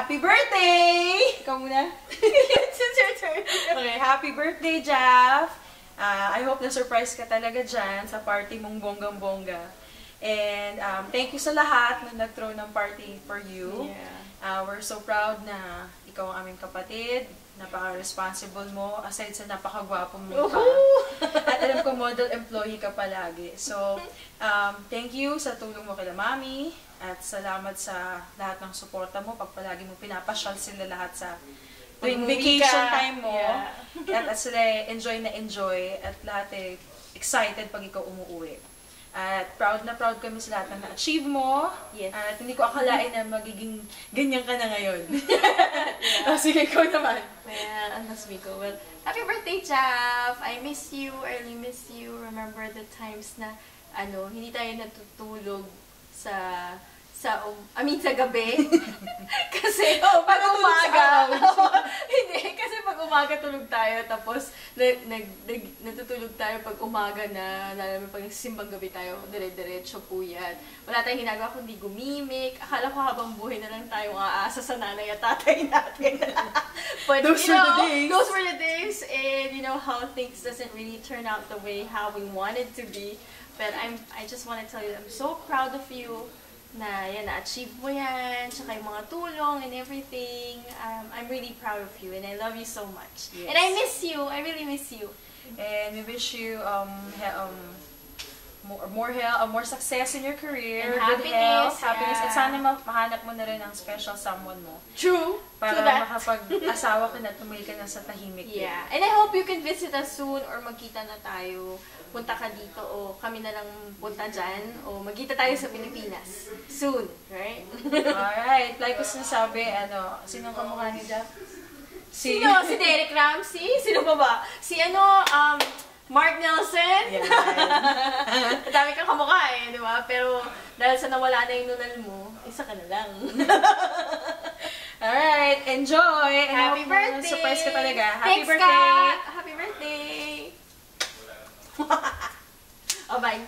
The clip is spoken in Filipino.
happy birthday! Ikaw muna. It's your turn. Okay, happy birthday, Jaff! I hope na-surprise ka talaga dyan sa party mong bonggang-bongga. And thank you sa lahat na nag-throw ng party for you. Yeah. We're so proud na ikaw ang aming kapatid. Napaka-responsible mo, aside sa napaka-gwapo mo pa. At alam ko, model employee ka palagi. So, thank you sa tulong mo kila Mami. At salamat sa lahat ng suporta mo. Pag palagi mo pinapasyal sila lahat sa tuwing vacation time mo. Yeah. At sila enjoy na enjoy. At lahat excited pag ikaw umuwi. At proud na proud kami sa lahat na na-achieve mo. Yes. At hindi ko akalain na magiging ganyan ka na ngayon. Yeah. Sige, ikaw naman. Well, that's me go. Well, happy birthday, Jaff! I miss you. I really miss you. Remember the times na, hindi tayo natutulog sa gabi. Kasi, pag umaga, hindi, kasi pag umaga tulog tayo, tapos, natutulog tayo pag umaga na, namin pag simbang gabi tayo, dire-diretso po yan. Wala tayong ginagawa kundi gumimik. Akala ko habang buhay na lang tayong aasa sa nanay at tatay natin. But, those were the days, and you know how things doesn't really turn out the way how we wanted to be. But I just want to tell you, I'm so proud of you na yan, na-achieve mo yan, tsaka yung mga tulong and everything. I'm really proud of you and I love you so much. Yes. And I miss you. I really miss you. And we wish you more success in your career, and good health, happiness. happiness, Yeah. at sana mahanap mo na rin ang special someone mo. True. Para True that. makapag-asawa ka na, tumil ka na sa tahimik. Yeah. And I hope you can visit us soon or magkita na tayo. Punta ka dito o kami na lang punta dyan o magkita tayo sa Pilipinas. Soon. Right? Alright. Like ko sinasabi, sino ang kamukha ni Jaff? Sino? Si Derek Ramsey? Sino pa ba? Si Mark Nelson? Yeah. Dami kang kamukha di ba? Pero dahil sa nawala na yung nunal mo, isa ka na lang. Alright, enjoy! Happy birthday! Surprise ka talaga. Happy Thanks, birthday! Ka. Happy birthday! Oh, bye!